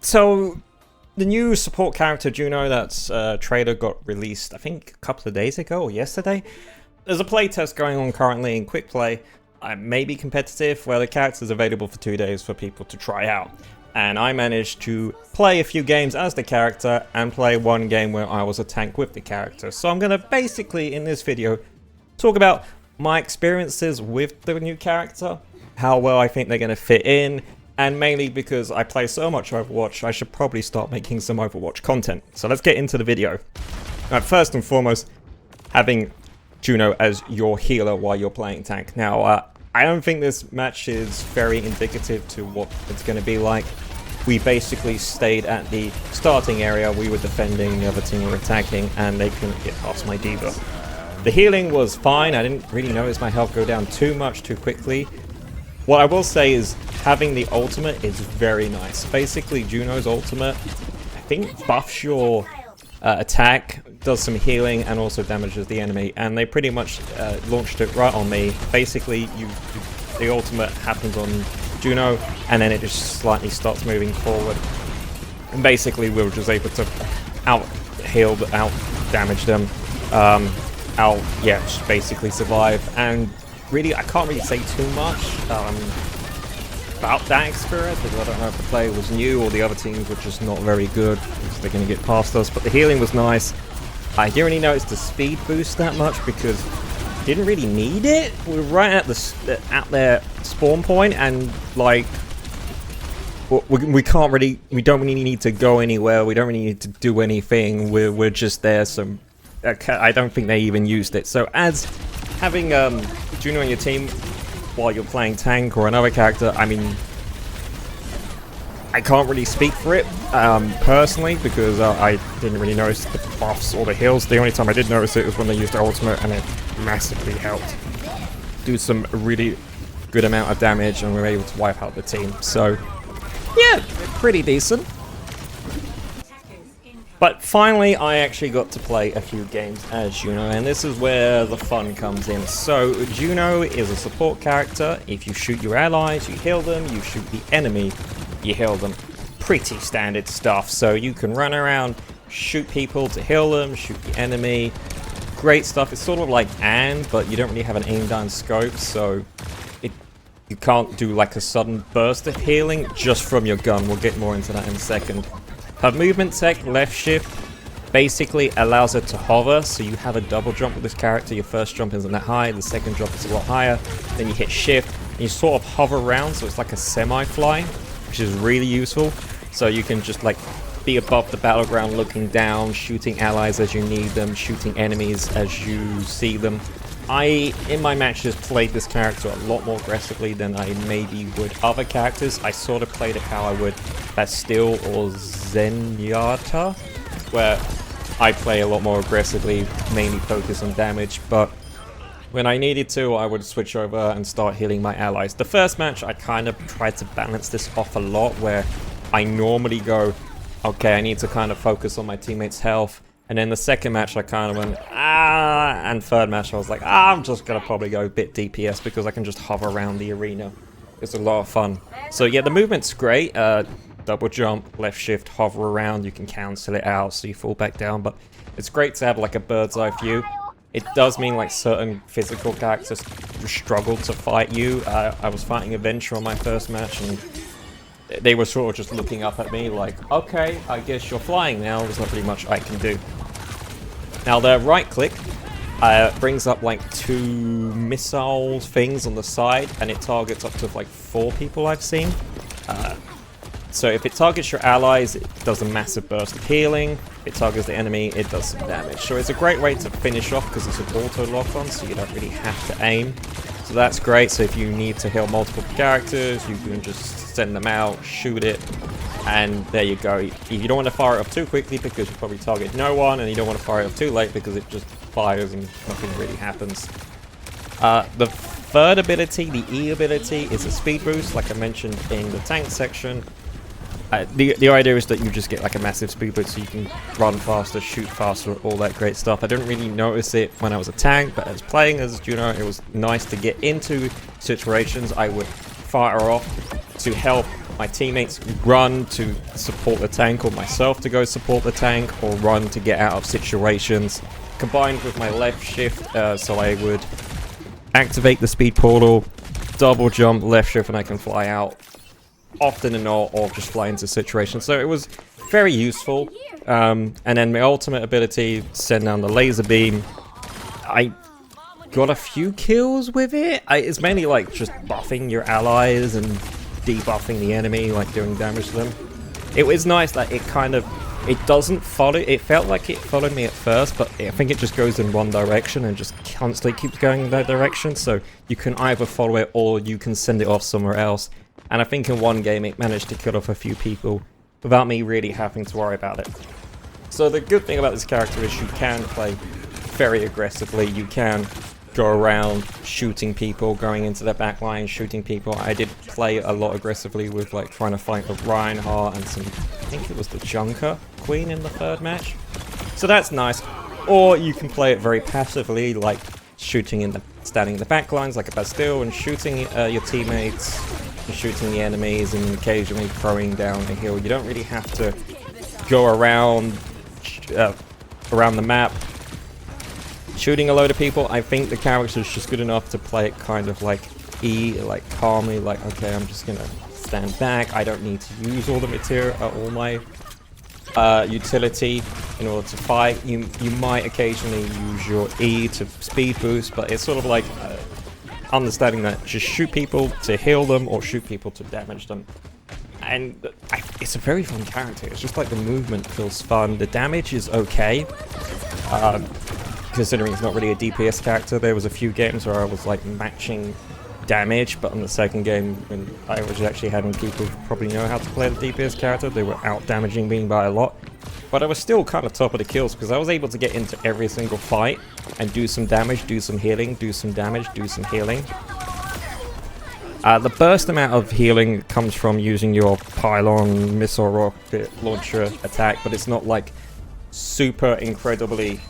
So, the new support character Juno, that's trailer got released, I think, a couple of days ago or yesterday. There's a playtest going on currently in quick play, maybe competitive, where the character's available for 2 days for people to try out. And I managed to play a few games as the character and play one game where I was a tank with the character. So I'm going to basically, in this video, talk about my experiences with the new character, how well I think they're going to fit in, and mainly because I play so much Overwatch, I should probably start making some Overwatch content. So let's get into the video. First and foremost, having Juno as your healer while you're playing tank. Now, I don't think this match is very indicative to what it's going to be like. We basically stayed at the starting area, we were defending, the other team were attacking, and they couldn't get past my diva. The healing was fine, I didn't really notice my health go down too much too quickly. What I will say is, having the ultimate is very nice. Basically, Juno's ultimate, I think, buffs your attack, does some healing, and also damages the enemy. And they pretty much launched it right on me. Basically, the ultimate happens on Juno, and then it just slightly starts moving forward. And basically, we were just able to out-heal, out-damage them, just basically survive. And really, I can't really say too much about that experience, because I don't know if the play was new or the other teams were just not very good because they're going to get past us. But the healing was nice. I didn't really notice the speed boost that much because didn't really need it. We were right at their spawn point, and like we don't really need to go anywhere. We don't really need to do anything. We're just there. So I don't think they even used it. So as having Juno on your team while you're playing tank or another character, I mean, I can't really speak for it personally, because I didn't really notice the buffs or the heals. The only time I did notice it was when they used their ultimate, and it massively helped do some really good amount of damage, and we were able to wipe out the team. So yeah, pretty decent. But finally, I actually got to play a few games as Juno, and this is where the fun comes in. So, Juno is a support character. If you shoot your allies, you heal them. You shoot the enemy, you heal them. Pretty standard stuff. So you can run around, shoot people to heal them, shoot the enemy. Great stuff. It's sort of like but you don't really have an aim down scope, so you can't do like a sudden burst of healing just from your gun. We'll get more into that in a second. Her movement tech, left shift, basically allows her to hover, so you have a double jump with this character. Your first jump isn't that high, the second jump is a lot higher, then you hit shift, and you sort of hover around, so it's like a semi-fly, which is really useful. So you can just like be above the battleground looking down, shooting allies as you need them, shooting enemies as you see them. In my matches, played this character a lot more aggressively than I maybe would other characters. I sort of played it how I would Bastille or Zenyatta, where I play a lot more aggressively, mainly focus on damage, but when I needed to, I would switch over and start healing my allies. The first match, I kind of tried to balance this off a lot, where I normally go, okay, I need to kind of focus on my teammates' health. And then the second match, I kind of went, and third match, I was like, I'm just going to probably go a bit DPS because I can just hover around the arena. It's a lot of fun. So yeah, the movement's great. Double jump, left shift, hover around. You can cancel it out so you fall back down. But it's great to have like a bird's eye view. It does mean like certain physical characters struggle to fight you. I was fighting a Venture on my first match, and they were sort of just looking up at me like, okay, I guess you're flying now, there's not really much I can do. Now the right click brings up like 2 missile things on the side, and it targets up to like 4 people I've seen. So if it targets your allies, it does a massive burst of healing. If it targets the enemy, it does some damage. So it's a great way to finish off because it's an auto lock on, so you don't really have to aim. So that's great. So if you need to heal multiple characters, you can just send them out, shoot it, and there you go. If you don't want to fire it off too quickly because you probably target no one, and you don't want to fire it off too late because it just fires and nothing really happens. The third ability, the E ability, is a speed boost, like I mentioned in the tank section. The idea is that you just get like a massive speed boost so you can run faster, shoot faster, all that great stuff. I didn't really notice it when I was a tank, but as playing as Juno, it was nice to get into situations I would fire off to help my teammates run to support the tank, or myself to go support the tank, or run to get out of situations. Combined with my left shift, so I would activate the speed portal, double jump, left shift, and I can fly out often and not, or just fly into situations. So it was very useful. And then my ultimate ability, send down the laser beam. I got a few kills with it. It's mainly like just buffing your allies and debuffing the enemy, like doing damage to them. It was nice that it doesn't follow. It felt like it followed me at first, but I think it just goes in one direction and just constantly keeps going in that direction. So you can either follow it or you can send it off somewhere else. And I think in one game it managed to kill off a few people without me really having to worry about it. So the good thing about this character is you can play very aggressively. You can go around shooting people, going into their backline, shooting people. I did play a lot aggressively with like trying to fight the Reinhardt and some, I think it was the Junker Queen in the third match. So that's nice. Or you can play it very passively, like shooting in the, standing in the backlines like a Bastille and shooting your teammates, and shooting the enemies, and occasionally throwing down a hill. You don't really have to go around the map shooting a load of people. I think the character's just good enough to play it kind of like like calmly, like, okay, I'm just gonna stand back. I don't need to use all the material, all my utility in order to fight. You might occasionally use your E to speed boost, but it's sort of like understanding that just shoot people to heal them or shoot people to damage them. And it's a very fun character. It's just like the movement feels fun. The damage is okay. Considering it's not really a DPS character, there was a few games where I was like matching damage, but on the second game, when I was actually having people who probably know how to play the DPS character, they were out damaging me by a lot. But I was still kind of top of the kills because I was able to get into every single fight and do some damage, do some healing, do some damage, do some healing. The burst amount of healing comes from using your pylon missile rocket launcher attack, but it's not like super incredibly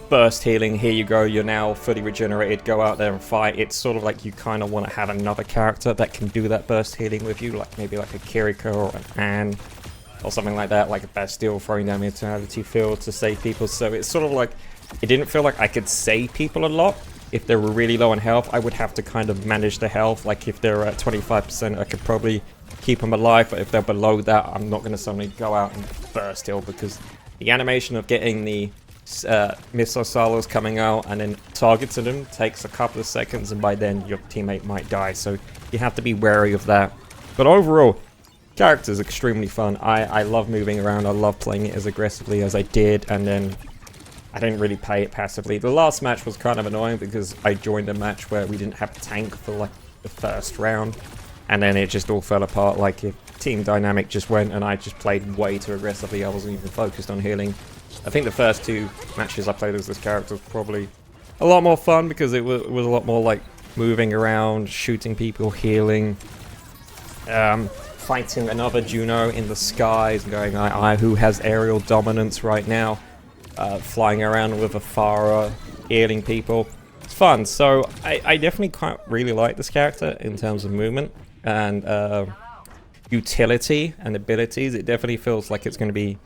burst healing. Here you go, you're now fully regenerated, go out there and fight. It's sort of like you kind of want to have another character that can do that burst healing with you, like maybe like a Kiriko or an Anne or something like that, like a Bastille throwing down the eternity field to save people. So it's sort of like, it didn't feel like I could save people a lot. If they were really low on health, I would have to kind of manage the health. Like if they're at 25%, I could probably keep them alive, but if they're below that, I'm not going to suddenly go out and burst heal, because the animation of getting the missile silos coming out and then targeting them takes a couple of seconds, and by then your teammate might die, so you have to be wary of that. But overall, character is extremely fun. I love moving around. I love playing it as aggressively as I did, and then I didn't really play it passively. The last match was kind of annoying because I joined a match where we didn't have a tank for like the first round, and then it just all fell apart. Like if team dynamic just went and I just played way too aggressively. I wasn't even focused on healing. I think the first two matches I played as this character was probably a lot more fun because it was a lot more like moving around, shooting people, healing, fighting another Juno in the skies, going, who has aerial dominance right now, flying around with a Farah, healing people. It's fun. So I definitely quite really like this character in terms of movement and utility and abilities. It definitely feels like it's going to be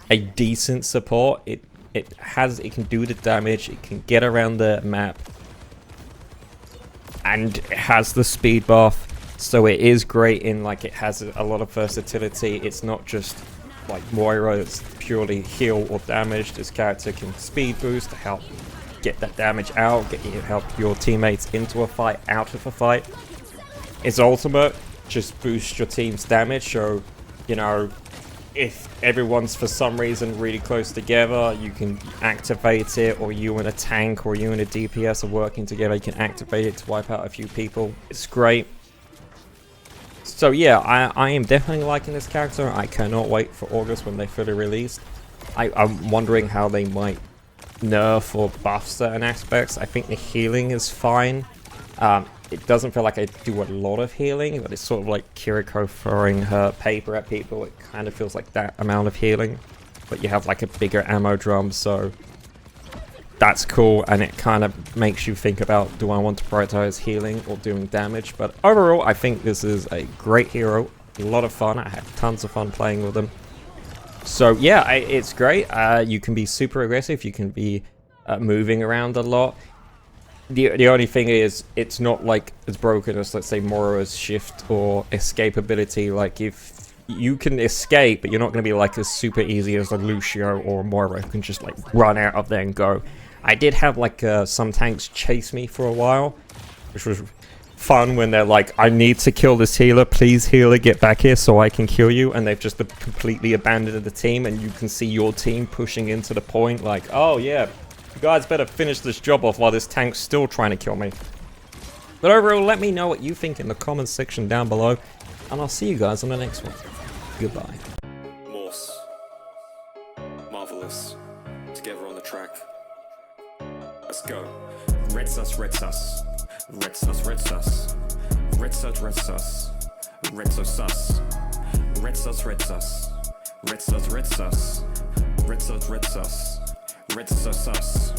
a decent support. It can do the damage, it can get around the map, and it has the speed buff, so it is great in like it has a lot of versatility. It's not just like Moira, it's purely heal or damage. This character can speed boost to help get that damage out, help your teammates into a fight, out of a fight. Its ultimate just boosts your team's damage, so you know, if everyone's for some reason really close together, you can activate it, or you and a tank or you and a DPS are working together, you can activate it to wipe out a few people. It's great. So yeah, I am definitely liking this character. I cannot wait for August when they fully released. I'm wondering how they might nerf or buff certain aspects. I think the healing is fine. It doesn't feel like I do a lot of healing, but it's sort of like Kiriko throwing her paper at people. It kind of feels like that amount of healing, but you have like a bigger ammo drum, so that's cool, and it kind of makes you think about, do I want to prioritize healing or doing damage? But overall, I think this is a great hero. a lot of fun. I had tons of fun playing with them. So yeah, it's great. You can be super aggressive. You can be moving around a lot. The only thing is, it's not like as broken as, let's say, Moro's shift or escape ability. Like, if you can escape, but you're not going to be like as super easy as like Lucio or Moro, who can just like run out of there and go. I did have like some tanks chase me for a while, which was fun when they're like, I need to kill this healer, please healer, get back here so I can kill you, and they've just completely abandoned the team, and you can see your team pushing into the point like, oh yeah, you guys better finish this job off while this tank's still trying to kill me. But overall, let me know what you think in the comments section down below, and I'll see you guys on the next one. Goodbye. Morse. Marvelous. Together on the track. Let's go. Red sus, red sus. Red sus, red sus. Red sus, red sus. Red sus, sus. Red sus, red sus. Red sus, red sus. Red sus, red sus. Red sus, sus.